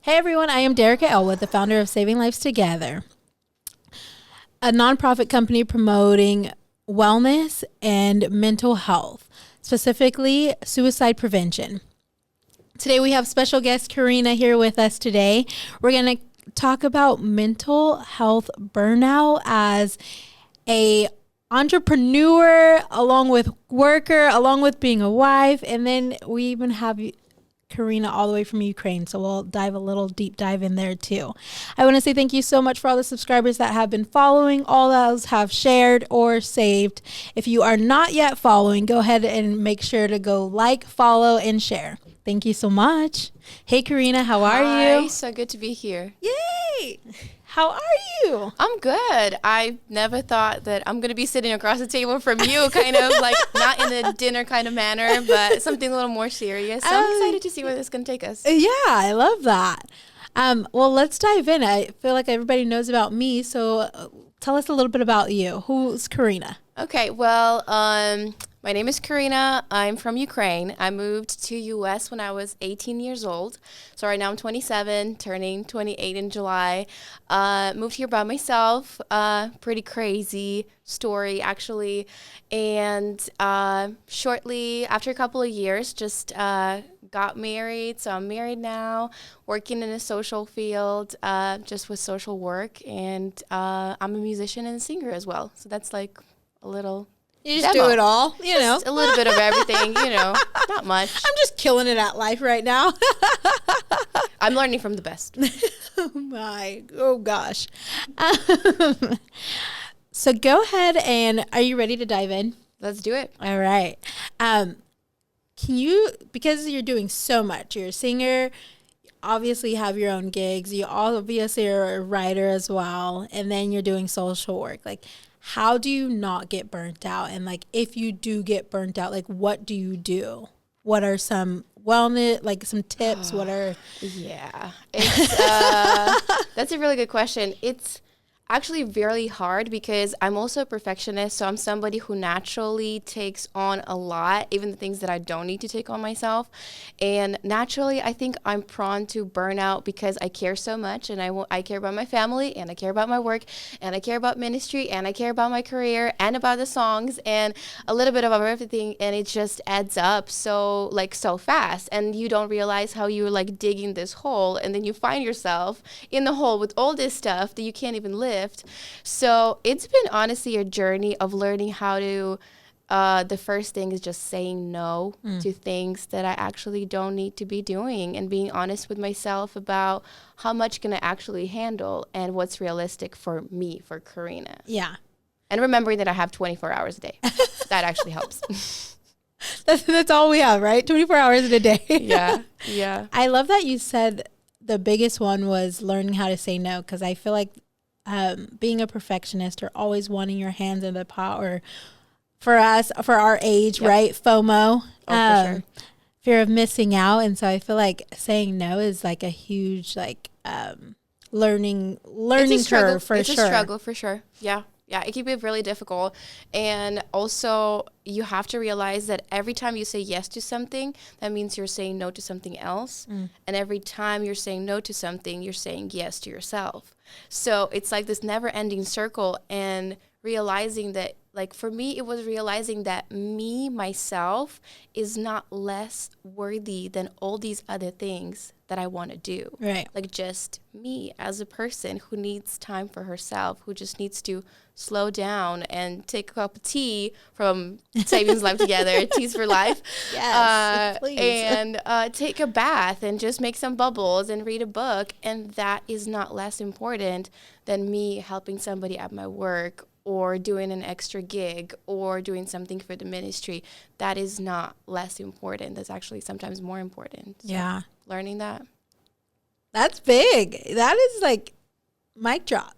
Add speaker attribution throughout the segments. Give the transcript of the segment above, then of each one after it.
Speaker 1: Hey everyone, I am Derica Elwood, the founder of Saving Lives Together, a nonprofit company promoting wellness and mental health, specifically suicide prevention. Today we have special guest Karina here with us today. We're going to talk about mental health burnout as a entrepreneur, along with worker, along with being a wife, and then we even have Karina all the way from Ukraine. So we'll dive a little deep dive in there too. I want to say thank you so much for all the subscribers that have been following, all those have shared or saved. If you are not yet following, go ahead and make sure to go like, follow, and share. Thank you so much. Hey Karina, how are you?
Speaker 2: Hi, so good to be here.
Speaker 1: Yay! How are you?
Speaker 2: I'm good. I never thought that I'm going to be sitting across the table from you, kind of like not in a dinner kind of manner, but something a little more serious. So I'm excited to see where this is going to take us.
Speaker 1: Yeah, I love that. Well, let's dive in. I feel like everybody knows about me, so tell us a little bit about you. Who's Karina?
Speaker 2: Okay, well, my name is Karina. I'm from Ukraine. I moved to U.S. when I was 18 years old. So right now I'm 27, turning 28 in July. Moved here by myself. Pretty crazy story, actually. And shortly after a couple of years, just got married. So I'm married now, working in a social field, just with social work. And I'm a musician and a singer as well. So that's like a little
Speaker 1: You just
Speaker 2: demo.
Speaker 1: do it all, you know.
Speaker 2: Just a little bit of everything, not much.
Speaker 1: I'm just killing it at life right now.
Speaker 2: I'm learning from the best.
Speaker 1: Oh gosh. So go ahead and are you ready to dive in?
Speaker 2: Let's do it.
Speaker 1: All right. Can you, because you're doing so much, you're a singer, obviously have your own gigs, you obviously are a writer as well, and then you're doing social work. Like, how do you not get burnt out? And like, if you do get burnt out, like, what do you do? What are some wellness, like some tips? What are...
Speaker 2: Yeah, it's that's a really good question. It's actually really hard because I'm also a perfectionist. So I'm somebody who naturally takes on a lot, even the things that I don't need to take on myself. And naturally, I think I'm prone to burnout because I care so much, and I care about my family, and I care about my work, and I care about ministry, and I care about my career, and about the songs, and a little bit about everything. And it just adds up so fast. And you don't realize how you're like digging this hole, and then you find yourself in the hole with all this stuff that you can't even lift. So it's been honestly a journey of learning how to, the first thing is just saying no to things that I actually don't need to be doing, and being honest with myself about how much can I actually handle and what's realistic for me, for Karina.
Speaker 1: Yeah.
Speaker 2: And remembering that I have 24 hours a day. That actually helps.
Speaker 1: That's all we have, right? 24 hours in a day.
Speaker 2: Yeah.
Speaker 1: I love that you said the biggest one was learning how to say no, because I feel like being a perfectionist or always wanting your hands in the pot, or for us, for our age,
Speaker 2: Yep.
Speaker 1: right? FOMO,
Speaker 2: For sure.
Speaker 1: fear of missing out. And so I feel like saying no is like a huge, like, learning curve for
Speaker 2: It's
Speaker 1: sure.
Speaker 2: a struggle for sure. Yeah. It can be really difficult. And also, you have to realize that every time you say yes to something, that means you're saying no to something else. And every time you're saying no to something, you're saying yes to yourself. So it's like this never ending circle, and realizing that, like, for me, it was realizing that me, myself, is not less worthy than all these other things that I want to do.
Speaker 1: Right.
Speaker 2: Like, just me as a person who needs time for herself, who just needs to slow down and take a cup of tea from Savings Life Together, Teas for Life.
Speaker 1: Yes, please.
Speaker 2: And take a bath and just make some bubbles and read a book. And that is not less important than me helping somebody at my work, or doing an extra gig, or doing something for the ministry. That is not less important. That's actually sometimes more important. So
Speaker 1: Yeah.
Speaker 2: learning that.
Speaker 1: That's big. That is like mic drop.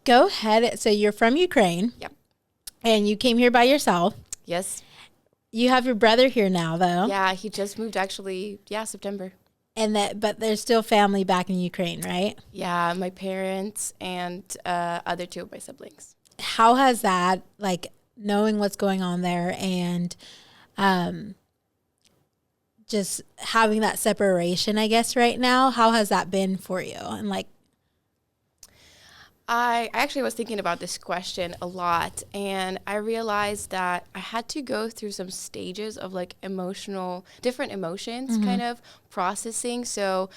Speaker 1: Go ahead. So you're from Ukraine.
Speaker 2: Yep.
Speaker 1: And you came here by yourself.
Speaker 2: Yes.
Speaker 1: You have your brother here now, though.
Speaker 2: Yeah, he just moved actually, September.
Speaker 1: But there's still family back in Ukraine, right?
Speaker 2: Yeah, my parents and other two of my siblings.
Speaker 1: How has that, like, knowing what's going on there, and just having that separation, I guess, right now? How has that been for you? And like,
Speaker 2: I actually was thinking about this question a lot, and I realized that I had to go through some stages of like different emotions kind of processing. So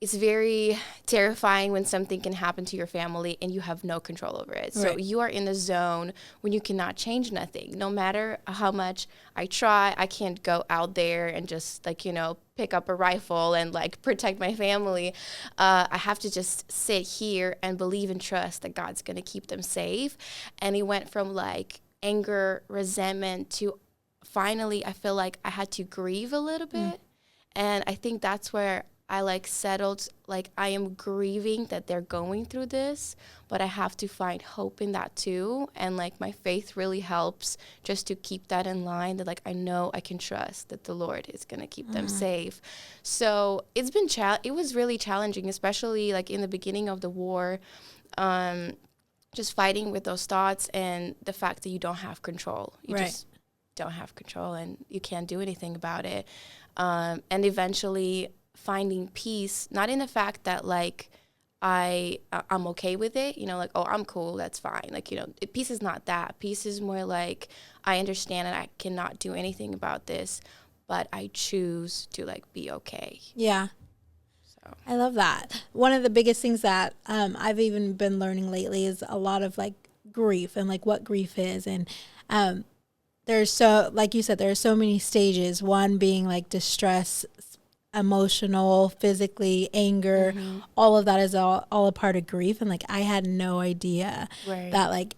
Speaker 2: it's very terrifying when something can happen to your family and you have no control over it. So
Speaker 1: Right.
Speaker 2: you are in the zone when you cannot change nothing. No matter how much I try, I can't go out there and just like, pick up a rifle and like protect my family. I have to just sit here and believe and trust that God's going to keep them safe. And it went from like anger, resentment to finally, I feel like I had to grieve a little bit. And I think that's where I like settled, like I am grieving that they're going through this, but I have to find hope in that too. And like my faith really helps just to keep that in line, that like I know I can trust that the Lord is going to keep them safe. So it's been, it was really challenging, especially like in the beginning of the war, just fighting with those thoughts and the fact that you don't have control. You
Speaker 1: Right.
Speaker 2: just don't have control and you can't do anything about it. And eventually finding peace, not in the fact that like I'm okay with it, like, oh, I'm cool, that's fine. Like, peace is not that. Peace is more like I understand and I cannot do anything about this, but I choose to like be okay.
Speaker 1: yeah.
Speaker 2: So
Speaker 1: I love that. One of the biggest things that I've even been learning lately is a lot of like grief and like what grief is. And there's like you said, there are so many stages. One being like distress, emotional, physically, anger, all of that is all a part of grief. And like, I had no idea
Speaker 2: Right.
Speaker 1: that like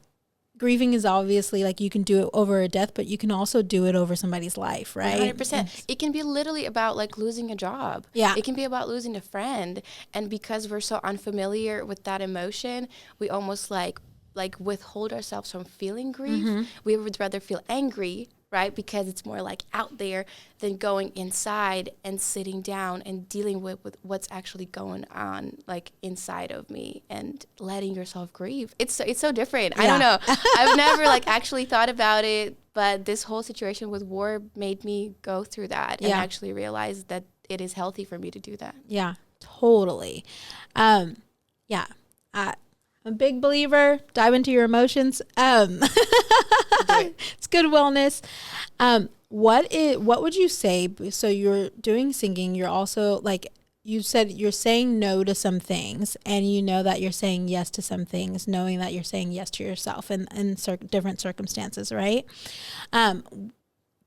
Speaker 1: grieving is obviously like you can do it over a death, but you can also do it over somebody's life, right?
Speaker 2: 100%. It can be literally about like losing a job.
Speaker 1: Yeah.
Speaker 2: It can be about losing a friend. And because we're so unfamiliar with that emotion, we almost like withhold ourselves from feeling grief. We would rather feel angry, right? Because it's more like out there than going inside and sitting down and dealing with what's actually going on like inside of me and letting yourself grieve. It's so different. I don't know. I've never like actually thought about it, but this whole situation with war made me go through that and actually realize that it is healthy for me to do that.
Speaker 1: Yeah, totally. Yeah. I'm a big believer. Dive into your emotions. It's good wellness. What would you say? So you're doing singing. You're also like you said, you're saying no to some things, and you know that you're saying yes to some things, knowing that you're saying yes to yourself in different circumstances, right?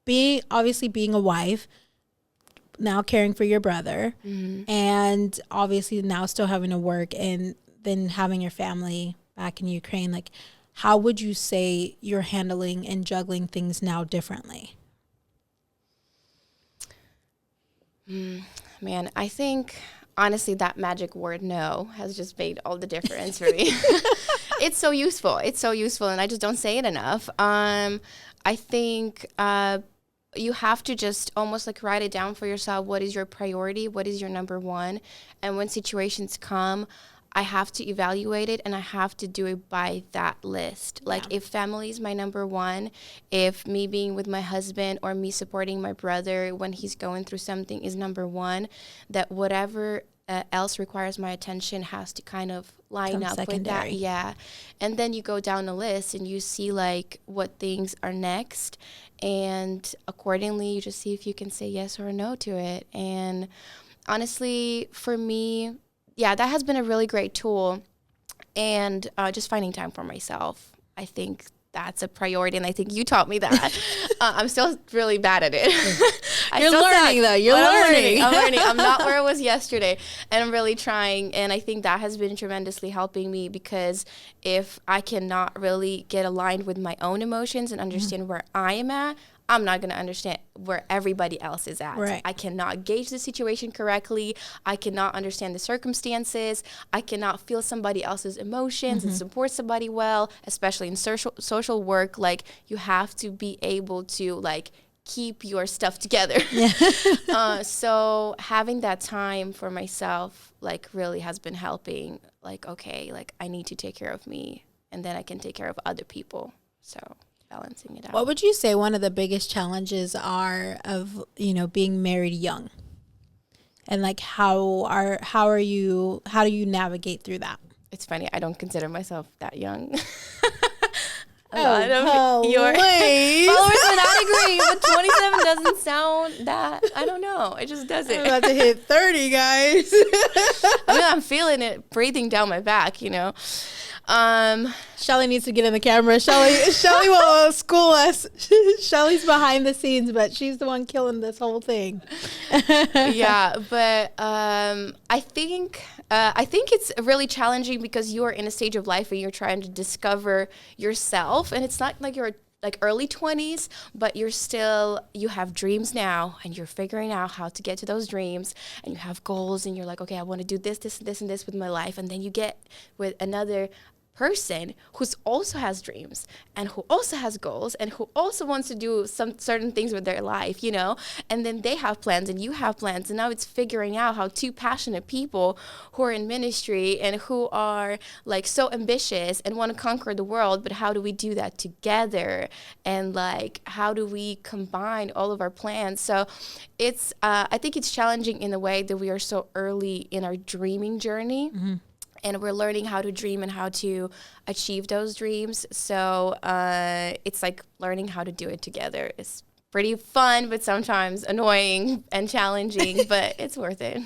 Speaker 1: Being a wife, now caring for your brother, and obviously now still having to work and then having your family back in Ukraine, like how would you say you're handling and juggling things now differently?
Speaker 2: Man, I think honestly that magic word no has just made all the difference for me. It's so useful. And I just don't say it enough. I think you have to just almost like write it down for yourself. What is your priority? What is your number one? And when situations come, I have to evaluate it and I have to do it by that list. Like if family is my number one, if me being with my husband or me supporting my brother when he's going through something is number one, that whatever else requires my attention has to kind of line up with that. Yeah. And then you go down the list and you see like what things are next. And accordingly, you just see if you can say yes or no to it. And honestly, for me, yeah, that has been a really great tool. And just finding time for myself, I think that's a priority. And I think you taught me that. I'm still really bad at it.
Speaker 1: You're learning, though. You're learning.
Speaker 2: I'm learning. I'm not where I was yesterday. And I'm really trying. And I think that has been tremendously helping me, because if I cannot really get aligned with my own emotions and understand where I am at, I'm not going to understand where everybody else is at.
Speaker 1: Right.
Speaker 2: I cannot gauge the situation correctly. I cannot understand the circumstances. I cannot feel somebody else's emotions and support somebody well, especially in social work. Like, you have to be able to, like, keep your stuff together. So having that time for myself, like, really has been helping. Like, okay, like, I need to take care of me, and then I can take care of other people. So... balancing it out.
Speaker 1: What would you say one of the biggest challenges are of, being married young? And like how do you navigate through that?
Speaker 2: It's funny, I don't consider myself that young.
Speaker 1: A lot of your
Speaker 2: followers would not agree, but 27 doesn't sound that, I don't know. It just doesn't.
Speaker 1: I'm about to hit 30, guys.
Speaker 2: I'm feeling it breathing down my back,
Speaker 1: Shelly needs to get in the camera. Shelly will school us. Shelly's behind the scenes, but she's the one killing this whole thing.
Speaker 2: Yeah, but I think it's really challenging because you're in a stage of life where you're trying to discover yourself, and it's not like you're like early 20s, but you have dreams now, and you're figuring out how to get to those dreams, and you have goals, and you're like, okay, I want to do this, this, this, and this with my life, and then you get with another person who also has dreams and who also has goals and who also wants to do some certain things with their life, and then they have plans and you have plans, and now it's figuring out how two passionate people who are in ministry and who are like so ambitious and want to conquer the world, but how do we do that together, and like how do we combine all of our plans? So it's I think it's challenging in the way that we are so early in our dreaming journey. Mm-hmm. And we're learning how to dream and how to achieve those dreams. So it's like learning how to do it together. It's pretty fun, but sometimes annoying and challenging, but it's worth it.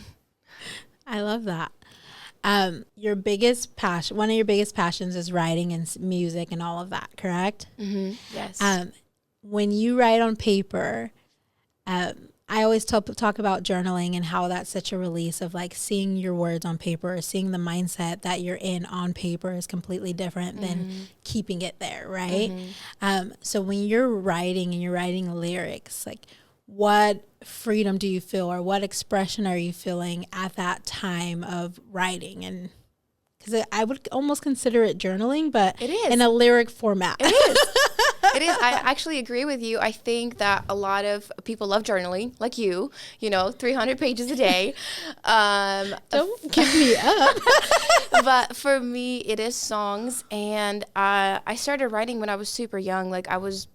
Speaker 1: I love that. Your biggest passion, one of your biggest passions is writing and music and all of that, correct?
Speaker 2: Mm-hmm. Yes.
Speaker 1: When you write on paper, I always talk about journaling and how that's such a release of like seeing your words on paper, or seeing the mindset that you're in on paper is completely different than keeping it there, right? Mm-hmm. So when you're writing and you're writing lyrics, like what freedom do you feel, or what expression are you feeling at that time of writing? And because I would almost consider it journaling, but
Speaker 2: it is.
Speaker 1: In a lyric format.
Speaker 2: It is. It is. I actually agree with you. I think that a lot of people love journaling, like you 300 pages a day.
Speaker 1: Don't give me up.
Speaker 2: But for me, it is songs. And I started writing when I was super young. Like I was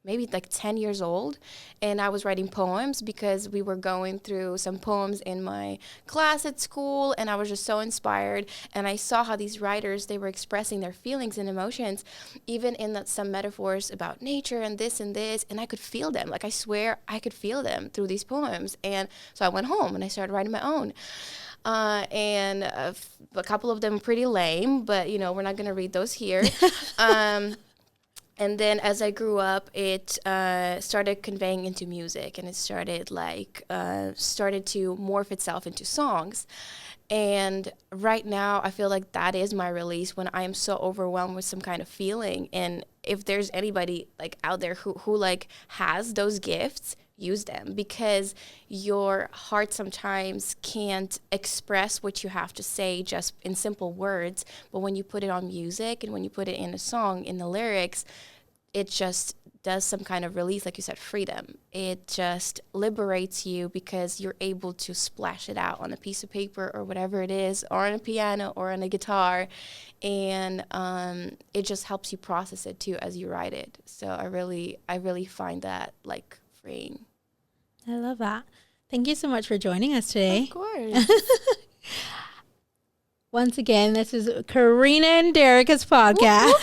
Speaker 2: maybe like 10 years old, and I was writing poems because we were going through some poems in my class at school, and I was just so inspired, and I saw how these writers, they were expressing their feelings and emotions, even in some metaphors about nature and this, and I could feel them. Like I swear I could feel them through these poems. And so I went home and I started writing my own. And a couple of them pretty lame, but we're not going to read those here. And then as I grew up, it started conveying into music, and it started to morph itself into songs. And right now, I feel like that is my release when I am so overwhelmed with some kind of feeling. And if there's anybody like out there who like has those gifts, use them, because your heart sometimes can't express what you have to say just in simple words. But when you put it on music and when you put it in a song, in the lyrics, it just does some kind of release, like you said, freedom. It just liberates you because you're able to splash it out on a piece of paper or whatever it is, or on a piano or on a guitar. And it just helps you process it too as you write it. So I really find that like freeing.
Speaker 1: I love that. Thank you so much for joining us today.
Speaker 2: Of course.
Speaker 1: Once again, this is Karina and Derica's podcast.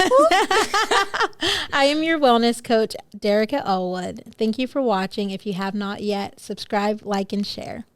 Speaker 1: I am your wellness coach, Derica Elwood. Thank you for watching. If you have not yet, subscribe, like, and share.